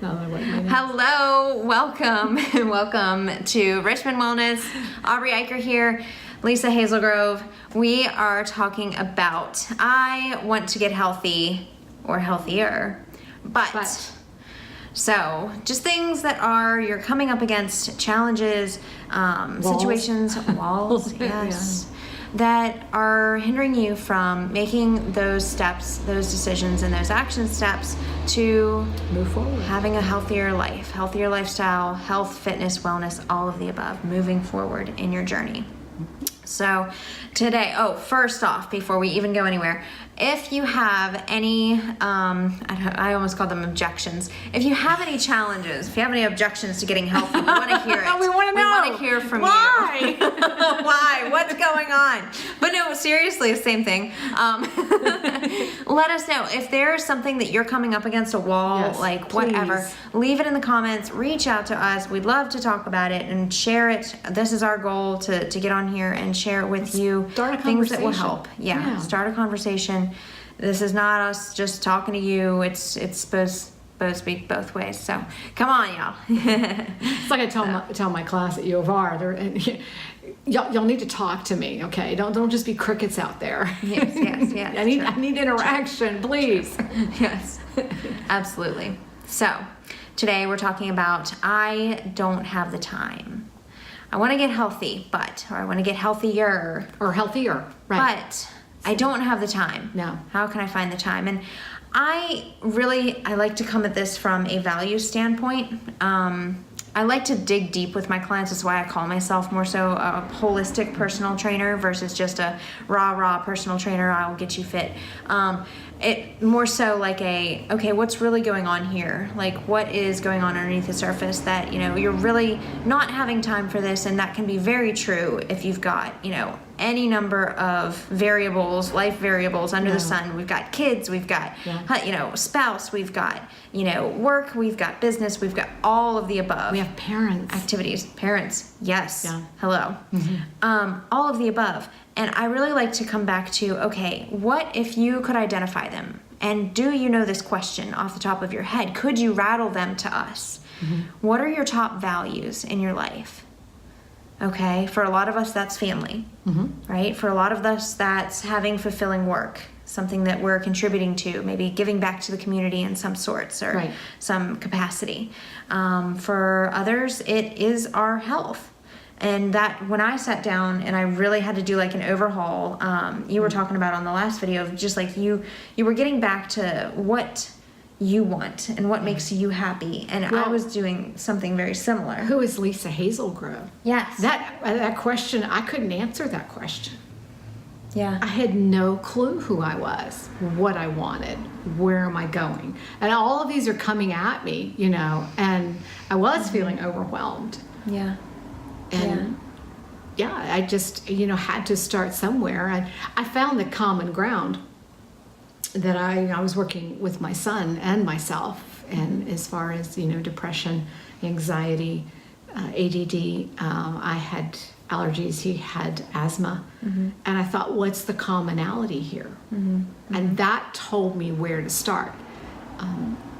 Hello, welcome to Richmond Wellness. Aubrey Eicher here, Lisa Hazelgrove. We are talking about I want to get healthy or healthier, but. So, just things that you're coming up against, challenges, situations, walls, yes, that are hindering you from making those steps, those decisions, and those action steps to move forward, having a healthier life, healthier lifestyle, health, fitness, wellness, all of the above, moving forward in your journey. So today, first off, before we even go anywhere, if you have any, I almost call them objections. If you have any challenges, if you have any objections to getting healthy, we want to hear it. We want to know. We want to hear from Why? you. Why? What's going on? But no, seriously, same thing. Let us know if there's something that you're coming up against a wall, yes, like please. whatever. Leave it in the comments. Reach out to us. We'd love to talk about it and share it. This is our goal to get on here and share it with you. Start a things that will conversation. help. Yeah, start a conversation. This is not us just talking to you. It's supposed to be both ways. So come on, y'all. It's like I tell my class at U of R. Y'all need to talk to me, okay? Don't just be crickets out there. Yes. I need interaction, please. Yes, absolutely. So today we're talking about I don't have the time. I want to get healthy, or I want to get healthier. Or healthier, right. But I don't have the time. No. How can I find the time? And I like to come at this from a value standpoint. I like to dig deep with my clients. That's why I call myself more so a holistic personal trainer versus just a raw personal trainer. I'll get you fit. It more so like what's really going on here? Like what is going on underneath the surface that, you're really not having time for this. And that can be very true if you've got, any number of variables, life variables under the sun. We've got kids, we've got, spouse, we've got, work, we've got business, we've got all of the above. We have parents. Activities, parents, yes. Yeah. Hello. Mm-hmm. All of the above. And I really like to come back to, okay, what if you could identify them? And do you know this question off the top of your head? Could you rattle them to us? Mm-hmm. What are your top values in your life? Okay, for a lot of us, that's family, right? For a lot of us, that's having fulfilling work, something that we're contributing to, maybe giving back to the community in some sorts or some capacity. For others, it is our health. And that when I sat down and I really had to do like an overhaul, you were talking about on the last video of just like you were getting back to what you want and what makes you happy. And I was doing something very similar. Who is Lisa Hazelgrove? Yes. That question, I couldn't answer that question. Yeah. I had no clue who I was, what I wanted, where am I going? And all of these are coming at me, and I was feeling overwhelmed. Yeah. And I just, had to start somewhere. I found the common ground that I was working with my son and myself, and as far as, depression, anxiety, ADD, I had allergies, he had asthma, and I thought, what's the commonality here? And that told me where to start,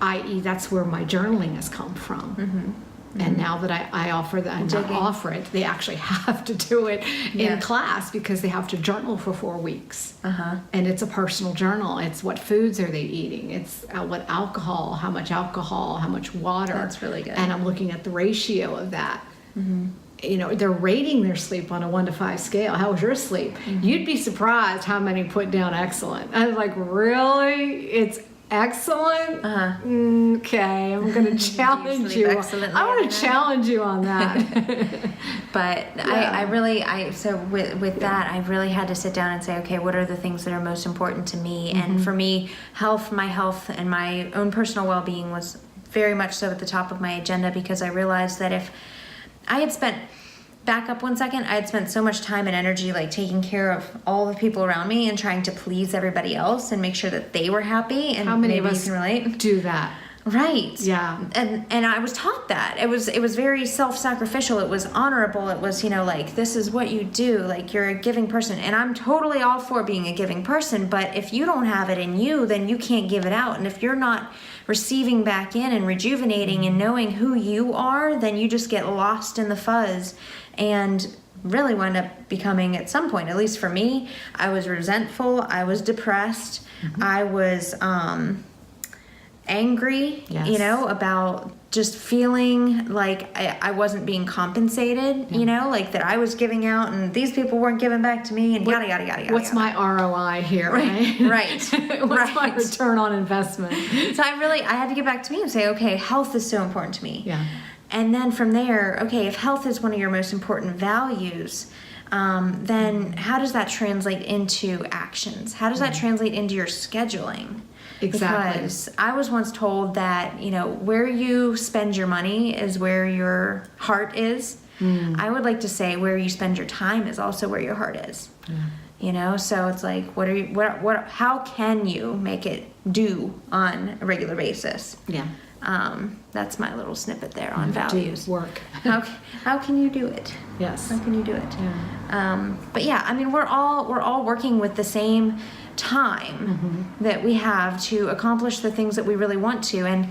i.e. that's where my journaling has come from. And now that I offer that, they actually have to do it in class because they have to journal for 4 weeks. And it's a personal journal. It's what foods are they eating. It's what alcohol, how much water. That's really good. And I'm looking at the ratio of that. They're rating their sleep on a 1 to 5 scale. How was your sleep? You'd be surprised how many put down excellent. I was like, really? It's excellent? Okay, I'm going to challenge you. I want to challenge you on that. But so with that, I really had to sit down and say, okay, what are the things that are most important to me? And for me, my health and my own personal well-being was very much so at the top of my agenda, because I realized that if I had spent back up 1 second, I had spent so much time and energy like taking care of all the people around me and trying to please everybody else and make sure that they were happy. And how many maybe of us you can relate. Do that? Right. Yeah. And I was taught that. It was very self-sacrificial. It was honorable. It was, like, this is what you do. Like, you're a giving person. And I'm totally all for being a giving person, but if you don't have it in you, then you can't give it out. And if you're not receiving back in and rejuvenating and knowing who you are, then you just get lost in the fuzz and really wind up becoming, at some point, at least for me, I was resentful, I was depressed, I was angry, Yes. About just feeling like I wasn't being compensated, like that I was giving out and these people weren't giving back to me and yada, yada, yada, yada. What's my ROI here, right? Right. What's my return on investment? So I had to get back to me and say, okay, health is so important to me. Yeah. And then from there, okay, if health is one of your most important values, then how does that translate into actions? How does that translate into your scheduling? Exactly. Because I was once told that, where you spend your money is where your heart is. I would like to say where you spend your time is also where your heart is. So it's like, how can you make it do on a regular basis? Yeah. That's my little snippet there on values. Work. How can you do it? Yes. How can you do it? Yeah. But yeah, I mean, we're all working with the same time that we have to accomplish the things that we really want to. And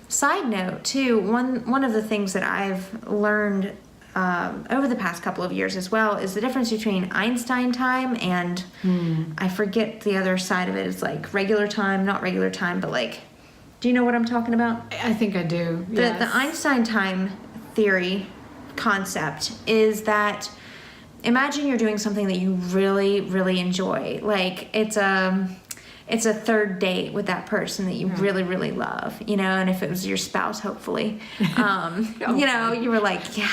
side note too, one of the things that I've learned over the past couple of years as well is the difference between Einstein time and I forget the other side of it. It's like regular time, not regular time, but like, do you know what I'm talking about? I think I do. Yes. The Einstein time theory concept is that imagine you're doing something that you really, really enjoy. Like it's a third date with that person that you really, really love, and if it was your spouse, hopefully, you were like, yeah,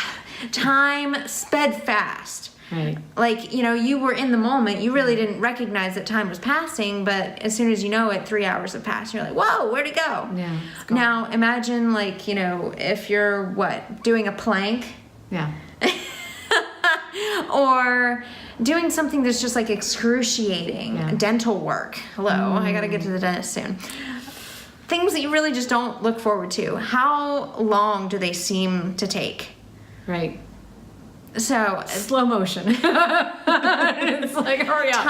time sped fast. Right. Like, you were in the moment. You really didn't recognize that time was passing, but as soon as you know it, 3 hours have passed. You're like, whoa, where'd it go? Yeah. It's gone. Now, imagine, like, if you're, doing a plank? Yeah. Or doing something that's just, like, excruciating. Yeah. Dental work. Hello, I gotta get to the dentist soon. Things that you really just don't look forward to. How long do they seem to take? Right. So Slow motion. It's like, hurry up.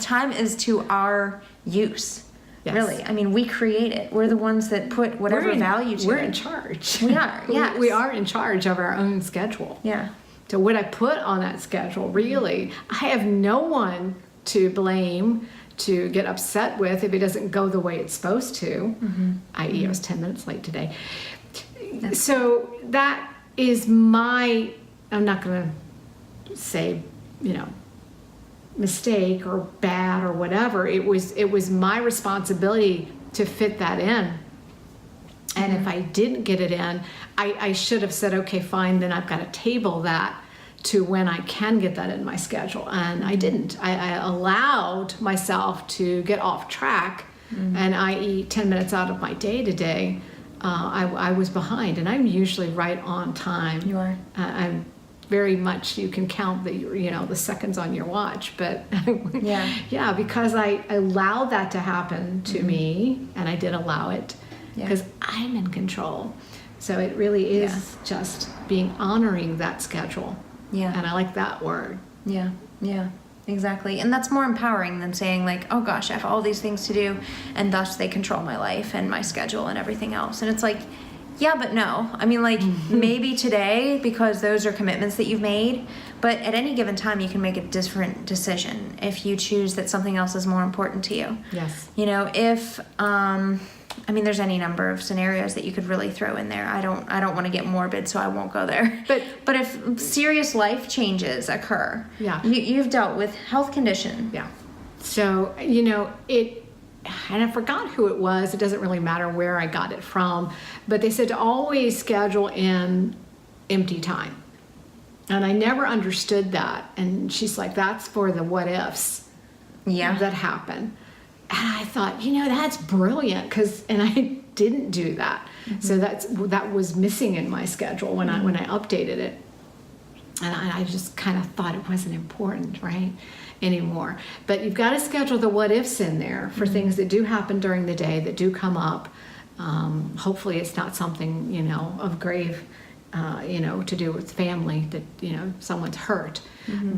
Time is to our use. Yes. Really. I mean, we create it. We're the ones that put whatever value to it. We're in charge. We are, yes. We are in charge of our own schedule. Yeah. So what I put on that schedule, really, I have no one to blame, to get upset with if it doesn't go the way it's supposed to, i.e. I was 10 minutes late today. So that is I'm not going to say, mistake or bad or whatever. It was my responsibility to fit that in. And if I didn't get it in, I should have said, okay, fine, then I've got to table that to when I can get that in my schedule. And I didn't. I allowed myself to get off track, and i.e. 10 minutes out of my day today, I was behind, and I'm usually right on time. You are. I'm very much, you can count the seconds on your watch, but yeah, because I allowed that to happen to me, and I did allow it because I'm in control. So it really is just honoring that schedule. Yeah. And I like that word. Yeah. Yeah. Exactly. And that's more empowering than saying like, oh gosh, I have all these things to do and thus they control my life and my schedule and everything else. And it's like, yeah, but no. I mean, like maybe today because those are commitments that you've made, but at any given time you can make a different decision if you choose that something else is more important to you. Yes. If there's any number of scenarios that you could really throw in there. I don't want to get morbid, so I won't go there. But if serious life changes occur, you've dealt with health condition. Yeah. So, and I forgot who it was. It doesn't really matter where I got it from, but they said to always schedule in empty time. And I never understood that. And she's like, that's for the what ifs that happen. And I thought, that's brilliant and I didn't do that. So that was missing in my schedule when I updated it. And I just kind of thought it wasn't important, right, anymore. But you've got to schedule the what ifs in there for things that do happen during the day, that do come up, Hopefully it's not something, of grave, to do with family that, someone's hurt.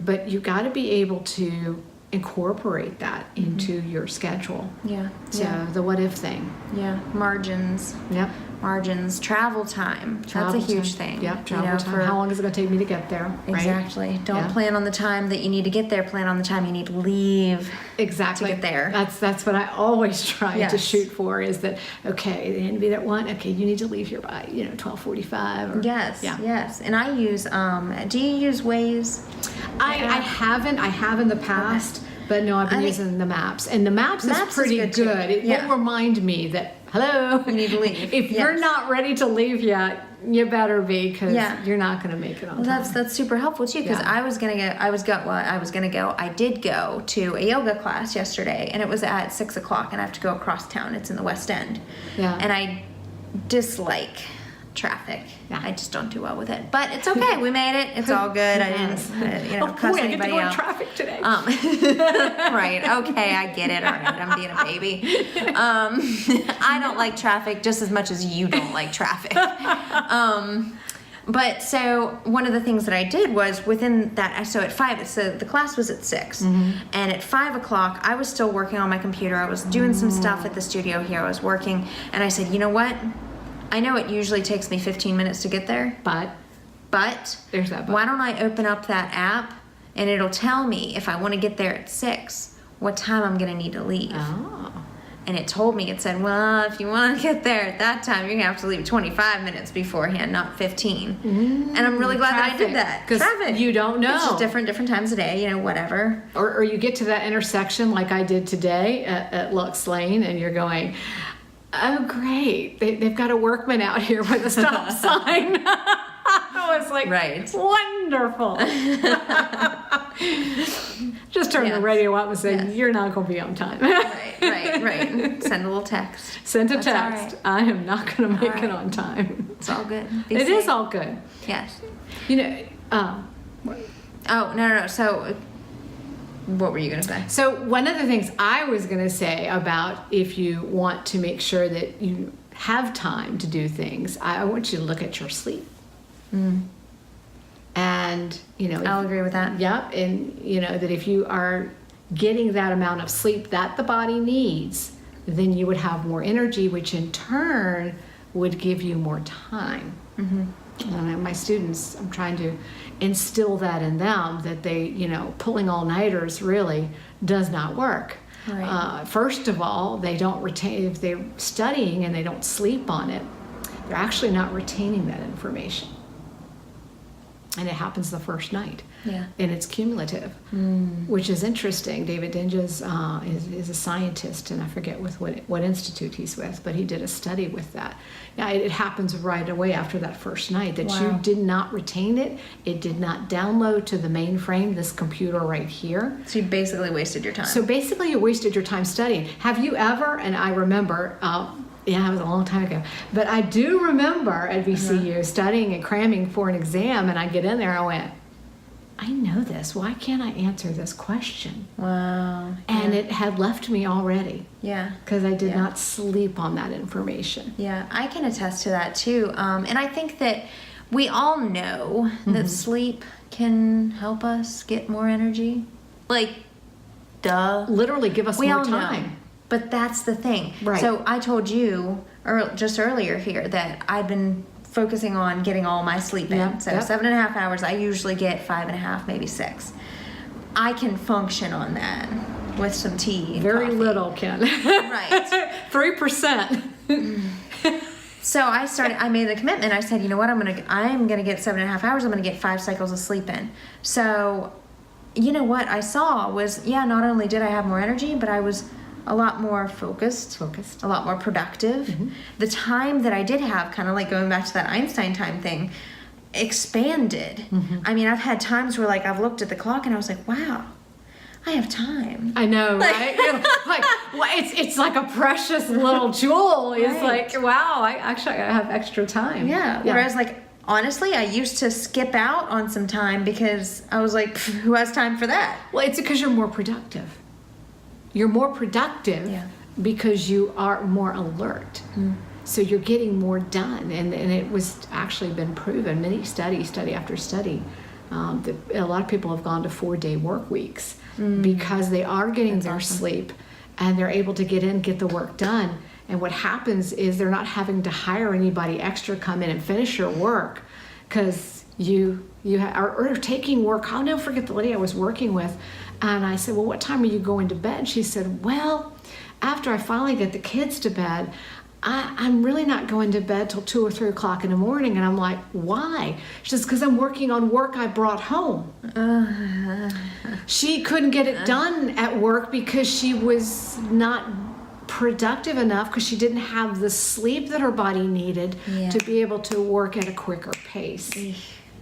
But you got to be able to incorporate that into your schedule. Yeah. So Yeah. the what if thing. Yeah. Margins. Yep. Margins. Travel time. That's a huge thing. Yep. Travel time. How long is it going to take me to get there? Right? Exactly. Don't Yeah. plan on the time that you need to get there. Plan on the time you need to leave. Exactly. To get there. That's what I always try to Yes. shoot for, is that, okay, the end of it at 1, okay, you need to leave here by, 12:45. Or, Yes. Yeah. Yes. And I use, do you use Waze? I haven't. I have in the past, but no, I've been using the maps. And the maps is pretty good, too. good. It Yeah. will remind me that, hello, You need to leave. If you're Yes. not ready to leave yet, you better be, because Yeah. you're not going to make it on Well, time. that's super helpful too, because Yeah. I did go to a yoga class yesterday, and it was at 6:00, and I have to go across town. It's in the West End. Yeah. And I dislike traffic. Yeah. I just don't do well with it, but it's okay. We made it. It's all good. I didn't, cuss I get to anybody go in out. traffic today. Right. Okay, I get it. All right, I'm being a baby. I don't like traffic just as much as you don't like traffic. But so one of the things that I did was within that, so at 5, so the class was at 6, and at 5:00, I was still working on my computer. I was doing some stuff at the studio here. I was working, and I said, you know what? I know it usually takes me 15 minutes to get there, but but there's that but. why don't I open up that app, and it'll tell me if I want to get there at 6, what time I'm going to need to leave. Oh. And it told me, it said, well, if you want to get there at that time, you're going to have to leave 25 minutes beforehand, not 15. And I'm really glad that I did that. Because you don't know. It's just different times of day, whatever. Or you get to that intersection like I did today at Lux Lane, and you're going, oh, great. They've got a workman out here with a stop sign. I was like, Right. Wonderful. Just turn the radio up and say, you're not going to be on time. Right. Send a little text. Send a That's all text. right. I am not going to make All it right. on time. It's all good. Be It is safe. all good. Yes. Oh, No. So, what were you going to say? So one of the things I was going to say about if you want to make sure that you have time to do things, I want you to look at your sleep. And, I'll agree with that. Yep. And, that if you are getting that amount of sleep that the body needs, then you would have more energy, which in turn would give you more time. And my students, I'm trying to instill that in them, that they, pulling all-nighters really does not work. Right. First of all, they don't retain, if they're studying and they don't sleep on it, they're actually not retaining that information. And it happens the first night. Yeah. And it's cumulative, which is interesting. David Dinges is a scientist, and I forget with what institute he's with, but he did a study with that. Yeah, it happens right away after that first night that you did not retain it. It did not download to the mainframe, this computer right here. So you basically wasted your time. So basically you wasted your time studying. Have you ever, and I remember, it was a long time ago, but I do remember at VCU studying and cramming for an exam, and I get in there and I went, I know this. Why can't I answer this question? Wow. And it had left me already. Yeah. Because I did not sleep on that information. Yeah, I can attest to that too. And I think that we all know that sleep can help us get more energy. Like, duh. Literally give us We more all time. know. But that's the thing. Right. So I told you just earlier here that I've been focusing on getting all my sleep in. Yep, So yep. 7.5 hours, I usually get 5.5, maybe 6. I can function on that with some tea and Very coffee. little, Ken. Right. 3%. So I made the commitment. I said, you know what, I'm gonna get 7.5 hours. I'm gonna get 5 cycles of sleep in. So, you know what I saw was, not only did I have more energy, but I was a lot more focused, a lot more productive. The time that I did have, kind of like going back to that Einstein time thing, expanded. I mean, I've had times where I've looked at the clock and I was like, wow, I have time. I know, right? It's like a precious little jewel. It's Right. like, wow, I have extra time. Yeah. Whereas honestly, I used to skip out on some time because I was like, who has time for that? Well, it's because you're more productive. You're more productive because you are more alert. So you're getting more done, and it was actually been proven, many study after study, that a lot of people have gone to 4-day work weeks because they are getting their sleep, and they're able to get the work done. And what happens is they're not having to hire anybody extra come in and finish your work, because you are taking work. I'll never forget the lady I was working with, and I said, well, what time are you going to bed? She said, well, after I finally get the kids to bed, I'm really not going to bed till 2 or 3 o'clock in the morning. And I'm like, why? She says, because I'm working on work I brought home. She couldn't get it done at work because she was not productive enough, because she didn't have the sleep that her body needed to be able to work at a quicker pace.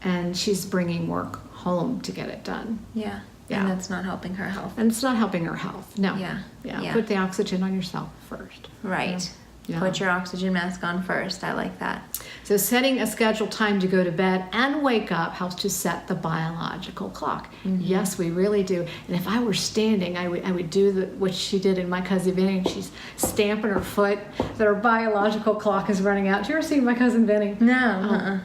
And she's bringing work home to get it done. Yeah. Yeah. And that's not helping her health. And it's not helping her health. No. Yeah. Put the oxygen on yourself first. Right. Yeah. Put your oxygen mask on first. I like that. So setting a scheduled time to go to bed and wake up helps to set the biological clock. Yes, we really do. And if I were standing, I would do what she did in My Cousin Vinny. She's stamping her foot that her biological clock is running out. Did you ever see My Cousin Vinny? No.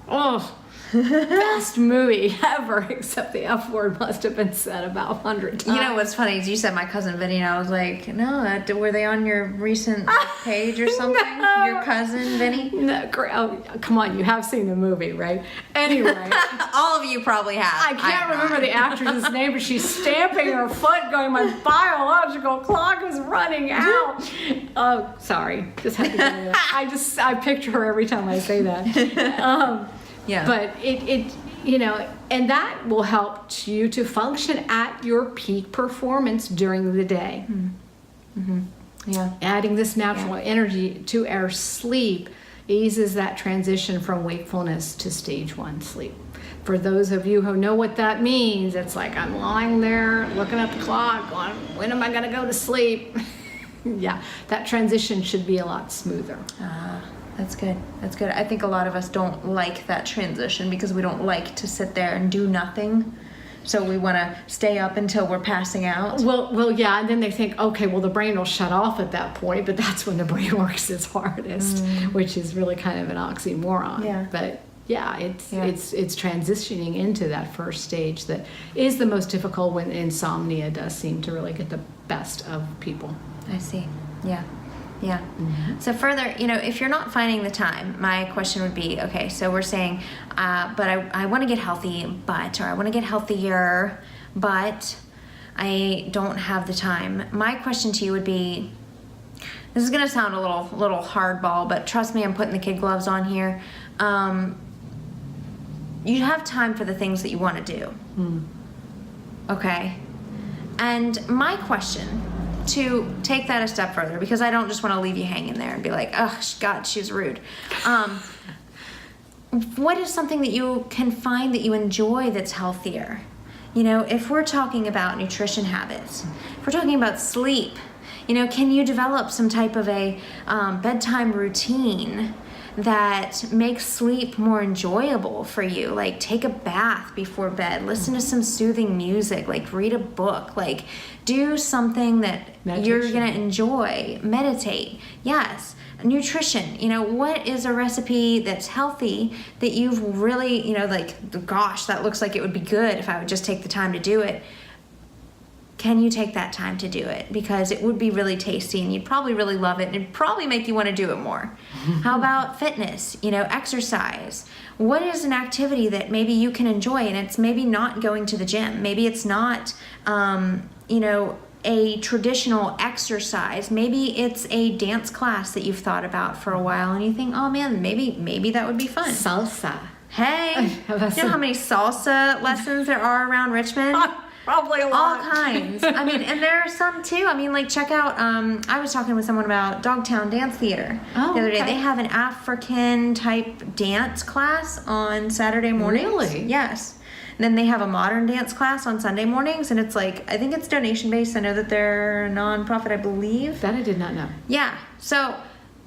Oh, best movie ever, except the F word must have been said about 100 times. You know what's funny is you said My Cousin Vinny, and I was like, no, were they on your recent page or something? No. Your cousin Vinny? No, oh, come on, you have seen the movie, right? Anyway. All of you probably have. I can't remember the actress's name, but she's stamping her foot going, my biological clock is running out. Oh, sorry. Just had to go there. I picture her every time I say that. Yeah. But it and that will help you to function at your peak performance during the day. Yeah. Adding this natural energy to our sleep eases that transition from wakefulness to stage 1 sleep. For those of you who know what that means, it's like I'm lying there looking at the clock going, when am I going to go to sleep? Yeah, that transition should be a lot smoother. That's good. That's good. I think a lot of us don't like that transition because we don't like to sit there and do nothing. So we want to stay up until we're passing out. Well, yeah, and then they think, okay, well, the brain will shut off at that point, but that's when the brain works its hardest, which is really kind of an oxymoron. Yeah. But yeah, it's transitioning into that first stage that is the most difficult, when insomnia does seem to really get the best of people. I see. Yeah. Yeah. So further, if you're not finding the time, my question would be, okay, so we're saying, but I want to get healthy, or I want to get healthier, but I don't have the time. My question to you would be, this is going to sound a little hardball, but trust me, I'm putting the kid gloves on here. You have time for the things that you want to do. Okay. And my question, to take that a step further, because I don't just want to leave you hanging there and be like, oh God, she's rude. What is something that you can find that you enjoy that's healthier? If we're talking about nutrition habits, if we're talking about sleep, can you develop some type of a bedtime routine that makes sleep more enjoyable for you? Like take a bath before bed, listen to some soothing music, like read a book, like do something that you're gonna enjoy. Meditate. Yes. Nutrition. What is a recipe that's healthy that you've really, like, gosh, that looks like it would be good if I would just take the time to do it. Can you take that time to do it? Because it would be really tasty and you'd probably really love it and it'd probably make you want to do it more. How about fitness, exercise? What is an activity that maybe you can enjoy, and it's maybe not going to the gym? Maybe it's not, a traditional exercise. Maybe it's a dance class that you've thought about for a while and you think, oh man, maybe that would be fun. Salsa. Hey, you know how many salsa lessons there are around Richmond? Probably a lot. All kinds. I mean, and there are some too. I mean, like, check out, I was talking with someone about Dogtown Dance Theater the other day. They have an African type dance class on Saturday mornings. Really? Yes. And then they have a modern dance class on Sunday mornings, and it's like, I think it's donation based. I know that they're a nonprofit, I believe. That I did not know. Yeah. So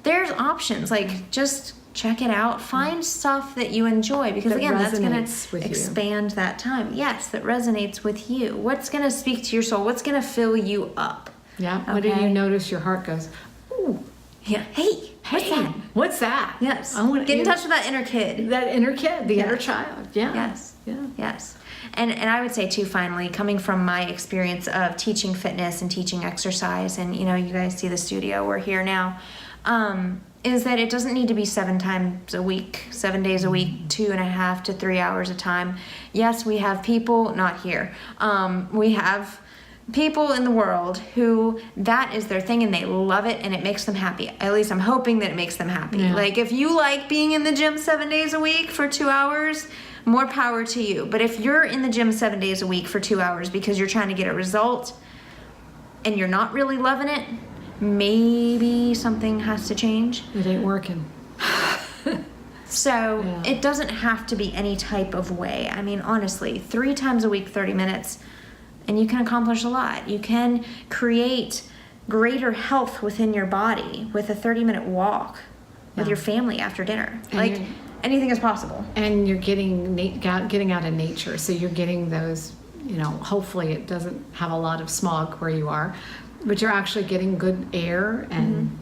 there's options. Like, just check it out. Find stuff that you enjoy, because That again, that's going resonates with to you. expand that time. Yes, that resonates with you. What's going to speak to your soul? What's going to fill you up? Yeah. What do you Okay. notice your heart goes, ooh. Yeah. Hey, What's that? What's that? Yes. I want to get in touch with that inner kid. That inner kid, the inner child. Yeah. Yes. Yeah. Yes. And I would say too, finally, coming from my experience of teaching fitness and teaching exercise, and you guys see the studio, we're here now, is that it doesn't need to be 7 times a week, 7 days a week, 2.5 to 3 hours a time. Yes, we have people, not here, we have people in the world who that is their thing and they love it and it makes them happy. At least I'm hoping that it makes them happy. Yeah. Like if you like being in the gym 7 days a week for 2 hours, more power to you. But if you're in the gym 7 days a week for 2 hours because you're trying to get a result and you're not really loving it, maybe something has to change. It ain't working. So Yeah. it doesn't have to be any type of way. I mean, honestly, 3 times a week, 30 minutes, and you can accomplish a lot. You can create greater health within your body with a 30-minute walk with Yeah. your family after dinner. And Like you're- anything is possible. And you're getting out of nature, so you're getting those. Hopefully it doesn't have a lot of smog where you are, but you're actually getting good air and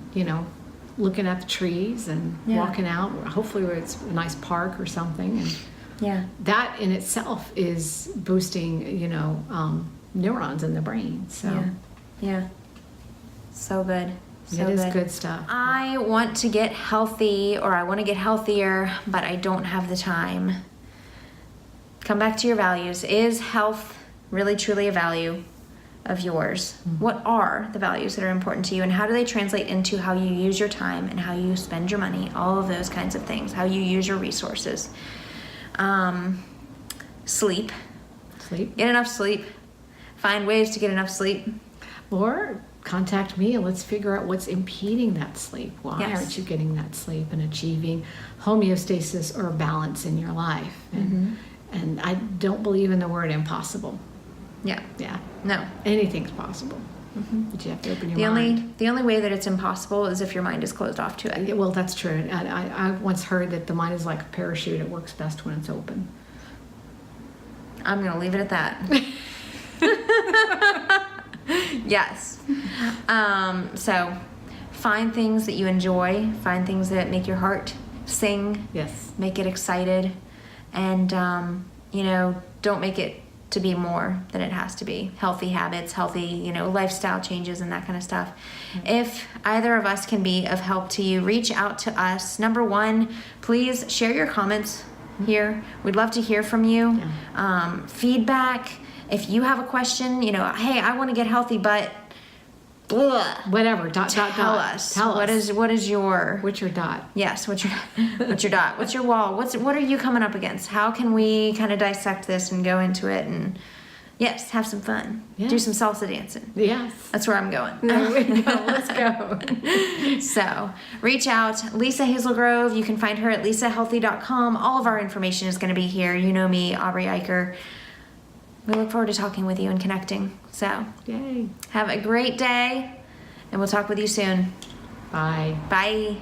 looking at the trees and Yeah. walking out. Hopefully where it's a nice park or something, and Yeah. that in itself is boosting neurons in the brain. So Yeah. Yeah. So good. So it is good stuff. I want to get healthy, or I want to get healthier, but I don't have the time. Come back to your values. Is health really truly a value of yours? What are the values that are important to you, and how do they translate into how you use your time and how you spend your money? All of those kinds of things. How you use your resources. Sleep. Get enough sleep. Find ways to get enough sleep. Or contact me and let's figure out what's impeding that sleep. Why Yes. aren't you getting that sleep and achieving homeostasis or balance in your life? And I don't believe in the word impossible. Yeah. Yeah, No. anything's possible. But you have to open your mind. The only way that it's impossible is if your mind is closed off to it. Yeah, well, that's true. I once heard that the mind is like a parachute. It works best when it's open. I'm going to leave it at that. Yes. So find things that you enjoy, find things that make your heart sing, Yes. make it excited, and, don't make it to be more than it has to be. Healthy habits, healthy, lifestyle changes and that kind of stuff. If either of us can be of help to you, reach out to us. Number 1, please share your comments here. We'd love to hear from you. Feedback. If you have a question, hey, I want to get healthy, but blah. Whatever. Tell us. Tell us. What is your... What's your dot? Yes, what's your dot? What's your wall? What are you coming up against? How can we kind of dissect this and go into it and yes, have some fun. Yeah. Do some salsa dancing. Yes. That's where I'm going. There we go. Let's go. So reach out. Lisa Hazelgrove. You can find her at lisahealthy.com. All of our information is going to be here. You know me, Aubrey Eicher. We look forward to talking with you and connecting. So Yay. have a great day, and we'll talk with you soon. Bye. Bye.